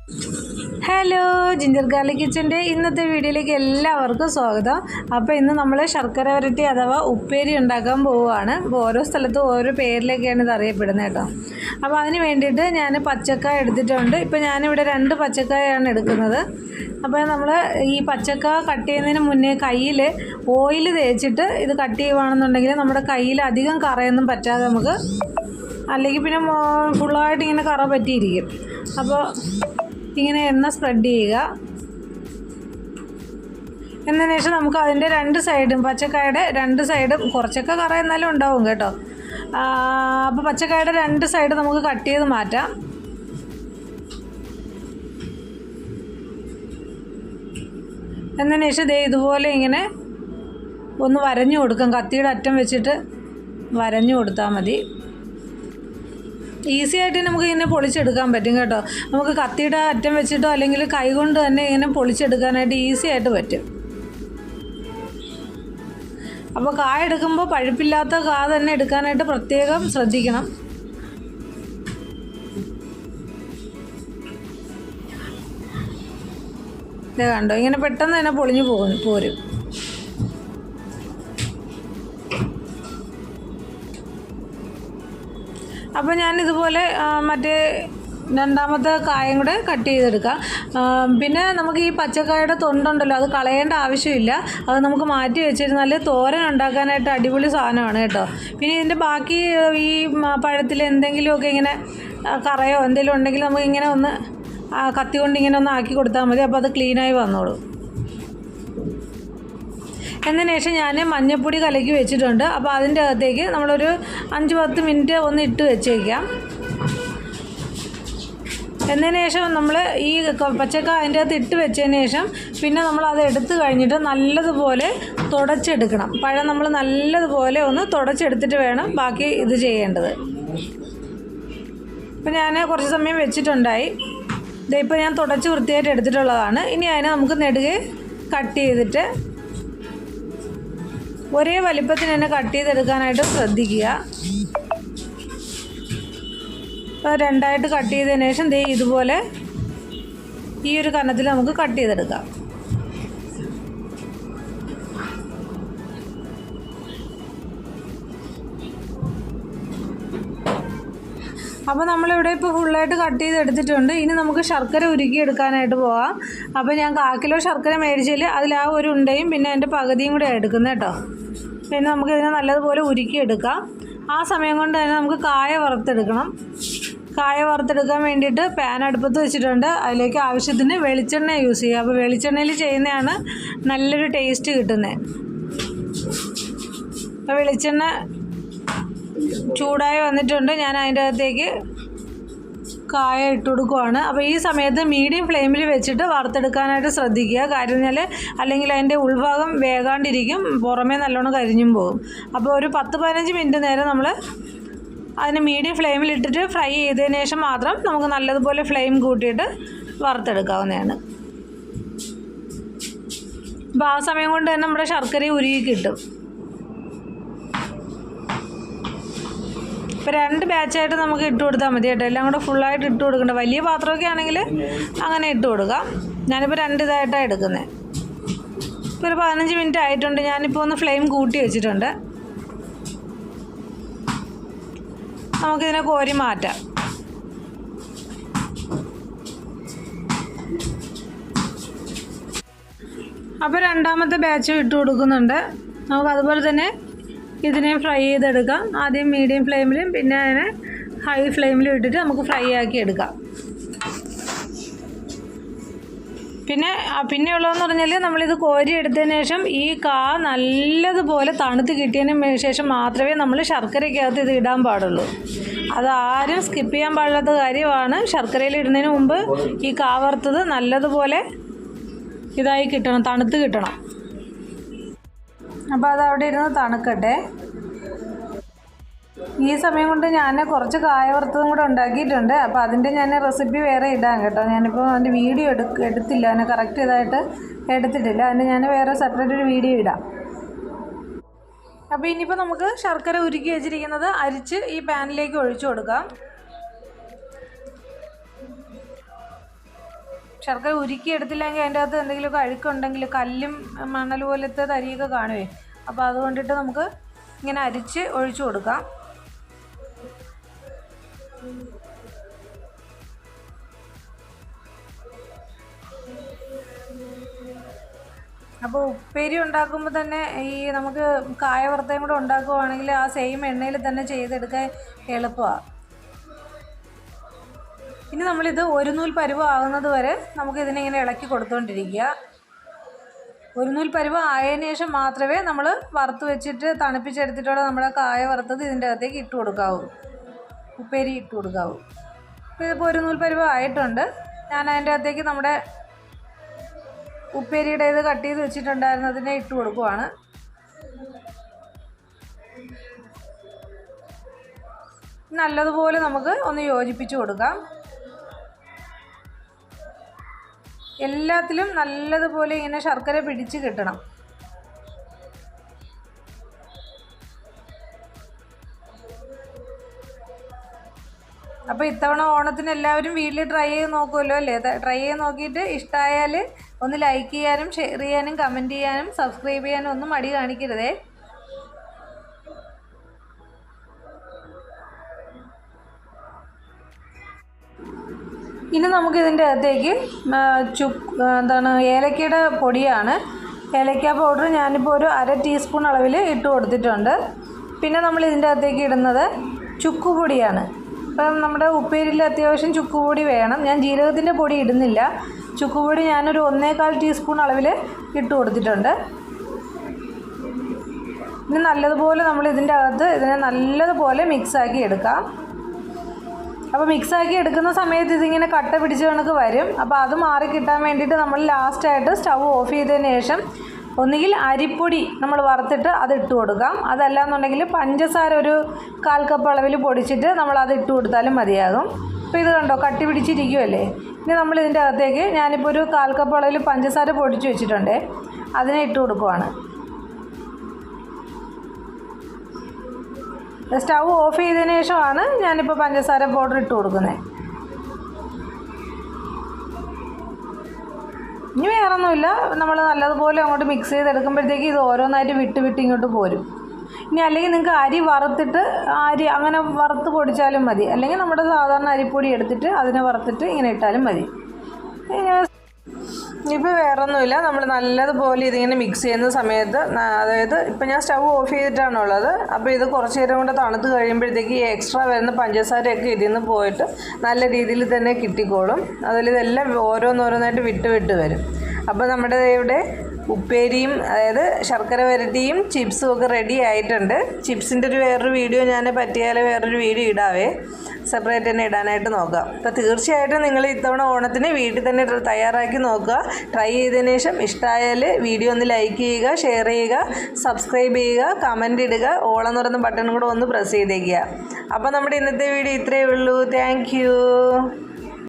Hello, ginger garlic കിച്ചൻ്റെ ഇന്നത്തെ വീഡിയോയിലേക്ക് എല്ലാവർക്കും സ്വാഗതം. അപ്പോൾ ഇന്ന് നമ്മൾ ശർക്കര വരട്ടി അഥവാ ഉപ്പേരി ഉണ്ടാക്കാൻ പോവുകയാണ്. അപ്പോൾ ഓരോ സ്ഥലത്തും ഓരോ പേരിലൊക്കെയാണ് ഇത് അറിയപ്പെടുന്നത് കേട്ടോ. അപ്പോൾ അതിന് വേണ്ടിയിട്ട് ഞാൻ പച്ചക്കായ എടുത്തിട്ടുണ്ട്. ഇപ്പോൾ ഞാനിവിടെ 2 പച്ചക്കായാണ് എടുക്കുന്നത്. അപ്പോൾ നമ്മൾ ഈ പച്ചക്കായ കട്ട് ചെയ്യുന്നതിന് മുന്നേ കയ്യിൽ ഓയിൽ തേച്ചിട്ട് ഇത് കട്ട് ചെയ്യുകയാണെന്നുണ്ടെങ്കിൽ നമ്മുടെ കയ്യിൽ അധികം കറയൊന്നും പറ്റാതെ നമുക്ക്, അല്ലെങ്കിൽ പിന്നെ ഫുള്ളായിട്ട് ഇങ്ങനെ കറ പറ്റിയിരിക്കും. അപ്പോൾ ഇങ്ങനെ എണ്ണ സ്പ്രെഡ് ചെയ്യുക. എന്നതിന് ശേഷം നമുക്ക് അതിൻ്റെ 2 സൈഡും, പച്ചക്കായുടെ 2 സൈഡും, കുറച്ചൊക്കെ കറ എന്നാലും ഉണ്ടാവും കേട്ടോ. അപ്പോൾ പച്ചക്കായുടെ 2 സൈഡ് നമുക്ക് കട്ട് ചെയ്ത് മാറ്റാം. എന്നതിന് ശേഷം ഇതുപോലെ ഇങ്ങനെ ഒന്ന് വരഞ്ഞു കൊടുക്കാം. കത്തിയുടെ അറ്റം വെച്ചിട്ട് വരഞ്ഞു കൊടുത്താൽ മതി. ഈസി ആയിട്ട് നമുക്ക് ഇങ്ങനെ പൊളിച്ചെടുക്കാൻ പറ്റും കേട്ടോ. നമുക്ക് കത്തിയുടെ അറ്റം വെച്ചിട്ടോ അല്ലെങ്കിൽ കൈ കൊണ്ട് തന്നെ ഇങ്ങനെ പൊളിച്ചെടുക്കാനായിട്ട് ഈസി ആയിട്ട് പറ്റും. അപ്പോൾ കായ എടുക്കുമ്പോൾ പഴുപ്പില്ലാത്ത കായ തന്നെ എടുക്കാനായിട്ട് പ്രത്യേകം ശ്രദ്ധിക്കണം. ഇത് കണ്ടോ, ഇങ്ങനെ പെട്ടെന്ന് തന്നെ പൊളിഞ്ഞു പോരും. അപ്പോൾ ഞാനിതുപോലെ മറ്റേ 2ാമത്തെ കായം കൂടെ കട്ട് ചെയ്തെടുക്കാം. പിന്നെ നമുക്ക് ഈ പച്ചക്കായുടെ തൊണ്ടുണ്ടല്ലോ, അത് കളയേണ്ട ആവശ്യമില്ല. അത് നമുക്ക് മാറ്റി വെച്ചിരുന്നാൽ തോരൻ ഉണ്ടാക്കാനായിട്ട് അടിപൊളി സാധനമാണ് കേട്ടോ. പിന്നെ ഇതിൻ്റെ ബാക്കി ഈ പഴത്തിൽ എന്തെങ്കിലുമൊക്കെ ഇങ്ങനെ കറയോ എന്തെങ്കിലും ഉണ്ടെങ്കിൽ നമുക്ക് ഇങ്ങനെ ഒന്ന് കത്തി കൊണ്ട് ഇങ്ങനെ ഒന്ന് ആക്കി കൊടുത്താൽ മതി. അപ്പോൾ അത് ക്ലീനായി വന്നോളൂ. എന്നതിന് ശേഷം ഞാൻ മഞ്ഞൾപ്പൊടി കലക്കി വെച്ചിട്ടുണ്ട്. അപ്പോൾ അതിൻ്റെ അകത്തേക്ക് നമ്മളൊരു 5-10 മിനിറ്റ് ഒന്ന് ഇട്ട് വെച്ചേക്കാം. എന്നതിന് ശേഷം നമ്മൾ ഈ പച്ചക്കായ അതിൻ്റെ അകത്ത് ഇട്ട് വെച്ചതിന് ശേഷം പിന്നെ നമ്മളത് എടുത്ത് കഴിഞ്ഞിട്ട് നല്ലതുപോലെ തുടച്ചെടുക്കണം. പഴം നമ്മൾ നല്ലതുപോലെ ഒന്ന് തുടച്ചെടുത്തിട്ട് വേണം ബാക്കി ഇത് ചെയ്യേണ്ടത്. ഇപ്പോൾ ഞാൻ കുറച്ച് സമയം വെച്ചിട്ടുണ്ടായി. ഇതിപ്പോൾ ഞാൻ തുടച്ച് വൃത്തിയായിട്ട് എടുത്തിട്ടുള്ളതാണ്. ഇനി അതിനെ നമുക്ക് നെടുകെ കട്ട് ചെയ്തിട്ട് ഒരേ വലിപ്പത്തിന് തന്നെ കട്ട് ചെയ്തെടുക്കാനായിട്ട് ശ്രദ്ധിക്കുക. അപ്പോൾ 2ആയിട്ട് കട്ട് ചെയ്തതിന് ശേഷം ഇതുപോലെ ഈ ഒരു കനത്തിൽ നമുക്ക് കട്ട് ചെയ്തെടുക്കാം. അപ്പോൾ നമ്മളിവിടെ ഇപ്പോൾ ഫുള്ളായിട്ട് കട്ട് ചെയ്തെടുത്തിട്ടുണ്ട്. ഇനി നമുക്ക് ശർക്കര ഉരുക്കിയെടുക്കാനായിട്ട് പോകാം. അപ്പോൾ ഞാൻ 1/4 കിലോ ശർക്കര മേടിച്ചതിൽ അതിൽ ആ ഒരു ഉണ്ടയും പിന്നെ അതിൻ്റെ പകുതിയും കൂടെ എടുക്കുന്നത് കേട്ടോ. പിന്നെ നമുക്കിതിനെ നല്ലതുപോലെ ഉരുക്കിയെടുക്കാം. ആ സമയം കൊണ്ട് തന്നെ നമുക്ക് കായ വറുത്തെടുക്കണം. കായ വറുത്തെടുക്കാൻ വേണ്ടിയിട്ട് പാൻ അടുപ്പത്ത് വെച്ചിട്ടുണ്ട്. അതിലേക്ക് ആവശ്യത്തിന് വെളിച്ചെണ്ണ യൂസ് ചെയ്യുക. അപ്പോൾ വെളിച്ചെണ്ണയിൽ ചെയ്യുന്നതാണ് നല്ലൊരു ടേസ്റ്റ് കിട്ടുന്നത്. അപ്പോൾ വെളിച്ചെണ്ണ ചൂടായി വന്നിട്ടുണ്ട്. ഞാൻ അതിൻ്റെ അകത്തേക്ക് കായ ഇട്ട് കൊടുക്കുവാണ്. അപ്പോൾ ഈ സമയത്ത് മീഡിയം ഫ്ലെയിമിൽ വെച്ചിട്ട് വറുത്തെടുക്കാനായിട്ട് ശ്രദ്ധിക്കുക. കാര്യം എന്നാൽ അല്ലെങ്കിൽ അതിൻ്റെ ഉൾഭാഗം വേകാണ്ടിരിക്കും, പുറമേ നല്ലോണം കരിഞ്ഞും പോകും. അപ്പോൾ ഒരു 10-15 മിനിറ്റ് നേരം നമ്മൾ അതിന് മീഡിയം ഫ്ലെയിമിൽ ഇട്ടിട്ട് ഫ്രൈ ചെയ്തതിന് ശേഷം മാത്രം നമുക്ക് നല്ലതുപോലെ ഫ്ലെയിം കൂട്ടിയിട്ട് വറുത്തെടുക്കാവുന്നതാണ്. അപ്പോൾ ആ സമയം കൊണ്ട് തന്നെ നമ്മുടെ ശർക്കര ഉരുകി കിട്ടും. ഇപ്പോൾ 2 ബാച്ചായിട്ട് നമുക്ക് ഇട്ട് കൊടുത്താൽ മതി കേട്ടോ. എല്ലാം കൂടെ ഫുള്ളായിട്ട് ഇട്ട് കൊടുക്കണ്ട. വലിയ പാത്രമൊക്കെ ആണെങ്കിൽ അങ്ങനെ ഇട്ട് കൊടുക്കാം. ഞാനിപ്പോൾ 2 ഇതായിട്ടാണ് എടുക്കുന്നത്. ഇപ്പോൾ ഒരു 15 മിനിറ്റ് ആയിട്ടുണ്ട്. ഞാനിപ്പോൾ ഒന്ന് ഫ്ലെയിം കൂട്ടി വെച്ചിട്ടുണ്ട്. നമുക്കിതിനെ കോരി മാറ്റാം. അപ്പോൾ 2ാമത്തെ ബാച്ചും ഇട്ട് കൊടുക്കുന്നുണ്ട്. നമുക്കതുപോലെ തന്നെ ഇതിനെ ഫ്രൈ ചെയ്തെടുക്കാം. ആദ്യം മീഡിയം ഫ്ലെയിമിലും പിന്നെ അതിനെ ഹൈ ഫ്ലെയിമിലും ഇട്ടിട്ട് നമുക്ക് ഫ്രൈ ആക്കി എടുക്കാം. പിന്നെയുള്ളതെന്ന് പറഞ്ഞാൽ നമ്മളിത് കോരി എടുത്തതിന് ശേഷം ഈ നല്ലതുപോലെ തണുത്ത് കിട്ടിയതിന് ശേഷം മാത്രമേ നമ്മൾ ശർക്കരയ്ക്കകത്ത് ഇത് ഇടാൻ പാടുള്ളൂ. അതാരും സ്കിപ്പ് ചെയ്യാൻ പാടില്ലാത്ത കാര്യമാണ്. ശർക്കരയിൽ ഇടുന്നതിന് മുമ്പ് ഈ വറുത്തത് നല്ലതുപോലെ ഇതായി കിട്ടണം, തണുത്ത് കിട്ടണം. അപ്പോൾ അതവിടെ ഇരുന്ന് തണുക്കട്ടെ. ഈ സമയം കൊണ്ട് ഞാൻ കുറച്ച് കായ വറുത്തതും കൂടെ ഉണ്ടാക്കിയിട്ടുണ്ട്. അപ്പോൾ അതിൻ്റെ ഞാൻ റെസിപ്പി വേറെ ഇടാം കേട്ടോ. ഞാനിപ്പോൾ അതിൻ്റെ വീഡിയോ എടുത്തില്ല, അതിനെ കറക്റ്റ് ഇതായിട്ട് എടുത്തിട്ടില്ല. അതിന് ഞാൻ വേറെ സെപ്പറേറ്റ് ഒരു വീഡിയോ ഇടാം. അപ്പോൾ ഇനിയിപ്പോൾ നമുക്ക് ശർക്കര ഉരുക്കി വെച്ചിരിക്കുന്നത് അരിച്ച് ഈ പാനിലേക്ക് ഒഴിച്ചു കൊടുക്കാം. ശർക്കര ഉരുക്കി എടുത്തില്ലെങ്കിൽ അതിൻ്റെ അകത്ത് എന്തെങ്കിലുമൊക്കെ അഴുക്കുണ്ടെങ്കിൽ കല്ലും മണൽ പോലത്തെ തരിയൊക്കെ കാണുമേ. അപ്പോൾ അതുകൊണ്ടിട്ട് നമുക്ക് ഇങ്ങനെ അരിച്ച് ഒഴിച്ചു കൊടുക്കാം. അപ്പോൾ ഉപ്പേരി ഉണ്ടാക്കുമ്പോൾ തന്നെ ഈ നമുക്ക് കായ വറുത്തയും കൂടെ ഉണ്ടാക്കുവാണെങ്കിൽ ആ സെയിം എണ്ണയിൽ തന്നെ ചെയ്തെടുക്കാൻ എളുപ്പമാണ്. ഇനി നമ്മളിത് ഒരു നൂൽ പരുവമാകുന്നത് വരെ നമുക്കിതിനെ ഇങ്ങനെ ഇളക്കി കൊടുത്തുകൊണ്ടിരിക്കുക. ഒരു നൂൽ പരുവം ആയതിനു ശേഷം മാത്രമേ നമ്മൾ വറുത്ത് വെച്ചിട്ട് തണുപ്പിച്ചെടുത്തിട്ടുള്ള നമ്മുടെ കായ വറുത്തത് ഇതിൻ്റെ അകത്തേക്ക് ഇട്ട് കൊടുക്കാവൂ, ഉപ്പേരി ഇട്ട് കൊടുക്കാവൂ. അപ്പോൾ ഇതിപ്പോൾ ഒരു നൂൽ പരുവം ആയിട്ടുണ്ട്. ഞാൻ അതിൻ്റെ അകത്തേക്ക് നമ്മുടെ ഉപ്പേരിയുടെ ഇത് കട്ട് ചെയ്ത് വെച്ചിട്ടുണ്ടായിരുന്നതിനെ ഇട്ട് കൊടുക്കുവാണ്. നല്ലതുപോലെ നമുക്ക് ഒന്ന് യോജിപ്പിച്ച് കൊടുക്കാം. എല്ലാത്തിലും നല്ലതുപോലെ ഇങ്ങനെ ശർക്കര പിടിച്ച് കിട്ടണം. അപ്പോൾ ഇത്തവണ ഓണത്തിന് എല്ലാവരും വീട്ടിൽ ട്രൈ ചെയ്ത് നോക്കുമല്ലോ അല്ലേ? ട്രൈ ചെയ്ത് നോക്കിയിട്ട് ഇഷ്ടമായാൽ ഒന്ന് ലൈക്ക് ചെയ്യാനും ഷെയർ ചെയ്യാനും കമൻറ്റ് ചെയ്യാനും സബ്സ്ക്രൈബ് ചെയ്യാനും ഒന്നും മടി കാണിക്കരുതേ. ഇനി നമുക്കിതിൻ്റെ അകത്തേക്ക് ഏലക്കയുടെ പൊടിയാണ്. ഏലക്ക പൗഡർ ഞാനിപ്പോൾ ഒരു 1/2 ടീസ്പൂൺ അളവിൽ ഇട്ട് കൊടുത്തിട്ടുണ്ട്. പിന്നെ നമ്മൾ ഇതിൻ്റെ അകത്തേക്ക് ഇടുന്നത് ചുക്കുപൊടിയാണ്. അപ്പം നമ്മുടെ ഉപ്പേരിയിൽ അത്യാവശ്യം ചുക്കുപൊടി വേണം. ഞാൻ ജീരകത്തിൻ്റെ പൊടി ഇടുന്നില്ല. ചുക്കുപൊടി ഞാനൊരു 1.25 ടീസ്പൂൺ അളവിൽ ഇട്ട് കൊടുത്തിട്ടുണ്ട്. ഇനി നല്ലതുപോലെ നമ്മൾ ഇതിൻ്റെ അകത്ത് ഇതിനെ നല്ലതുപോലെ മിക്സാക്കി എടുക്കാം. അപ്പോൾ മിക്സാക്കി എടുക്കുന്ന സമയത്ത് ഇതിങ്ങനെ കട്ട പിടിച്ച് കണക്ക് വരും. അപ്പോൾ അത് മാറി കിട്ടാൻ വേണ്ടിയിട്ട് നമ്മൾ ലാസ്റ്റായിട്ട് സ്റ്റൗ ഓഫ് ചെയ്തതിന് ശേഷം ഒന്നുകിൽ അരിപ്പൊടി നമ്മൾ വറുത്തിട്ട് അത് ഇട്ട് കൊടുക്കാം. അതല്ലാന്നുണ്ടെങ്കിൽ പഞ്ചസാര ഒരു 1/4 കപ്പ് അളവിൽ പൊടിച്ചിട്ട് നമ്മളത് ഇട്ട് കൊടുത്താലും മതിയാകും. അപ്പോൾ ഇത് കണ്ടോ കട്ടി പിടിച്ചിരിക്കുമല്ലേ? ഇനി നമ്മൾ ഇതിൻ്റെ അകത്തേക്ക് ഞാനിപ്പോൾ ഒരു 1/4 കപ്പ് അളവിൽ പഞ്ചസാര പൊടിച്ച് വെച്ചിട്ടുണ്ട്, അതിനെ ഇട്ട് കൊടുക്കുവാണ്. സ്റ്റൗ ഓഫ് ചെയ്തതിന് ശേഷമാണ് ഞാനിപ്പോൾ പഞ്ചസാര പൗഡർ ഇട്ട് കൊടുക്കുന്നത്. ഇനി വേറൊന്നുമില്ല, നമ്മൾ നല്ലതുപോലെ അങ്ങോട്ട് മിക്സ് ചെയ്തെടുക്കുമ്പോഴത്തേക്ക് ഇത് ഓരോന്നായിട്ട് വിട്ട് ഇങ്ങോട്ട് പോരും. ഇനി അല്ലെങ്കിൽ നിങ്ങൾക്ക് അരി വറുത്തിട്ട് അങ്ങനെ വറുത്ത് പൊടിച്ചാലും മതി, അല്ലെങ്കിൽ നമ്മുടെ സാധാരണ അരിപ്പൊടി എടുത്തിട്ട് അതിനെ വറുത്തിട്ട് ഇങ്ങനെ ഇട്ടാലും മതി. ഇപ്പോൾ വേറൊന്നുമില്ല, നമ്മൾ നല്ലതുപോലെ ഇതിങ്ങനെ മിക്സ് ചെയ്യുന്ന സമയത്ത്, അതായത് ഇപ്പം ഞാൻ സ്റ്റൗ ഓഫ് ചെയ്തിട്ടാണുള്ളത്. അപ്പോൾ ഇത് കുറച്ച് നേരം കൊണ്ട് തണുത്ത് കഴിയുമ്പോഴത്തേക്ക് ഈ എക്സ്ട്രാ വരുന്ന പഞ്ചസാരയൊക്കെ ഇതിൽ നിന്ന് പോയിട്ട് നല്ല രീതിയിൽ തന്നെ കിട്ടിക്കോളും. അതിൽ ഇതെല്ലാം ഓരോന്നോരോന്നായിട്ട് വിട്ട് വരും. അപ്പോൾ നമ്മുടെ ഇവിടെ ഉപ്പേരിയും അതായത് ശർക്കര വരട്ടിയും ചിപ്സും ഒക്കെ റെഡി ആയിട്ടുണ്ട്. ചിപ്സിൻ്റെ വേറൊരു വീഡിയോ ഞാൻ പറ്റിയാൽ വേറൊരു വീഡിയോ ഇടാവേ, സെപ്പറേറ്റ് തന്നെ ഇടാനായിട്ട് നോക്കാം. അപ്പോൾ തീർച്ചയായിട്ടും നിങ്ങൾ ഇത്തവണ ഓണത്തിന് വീട്ടിൽ തന്നെ തയ്യാറാക്കി നോക്കുക. ട്രൈ ചെയ്തതിന് ശേഷം ഇഷ്ടമായാൽ വീഡിയോ ഒന്ന് ലൈക്ക് ചെയ്യുക, ഷെയർ ചെയ്യുക, സബ്സ്ക്രൈബ് ചെയ്യുക, കമൻറ്റ് ഇടുക, ഓളെന്ന് പറയുന്ന ബട്ടൺ കൂടെ ഒന്ന് പ്രസ് ചെയ്തേക്കുക. അപ്പോൾ നമ്മുടെ ഇന്നത്തെ വീഡിയോ ഇത്രയേ ഉള്ളൂ. താങ്ക്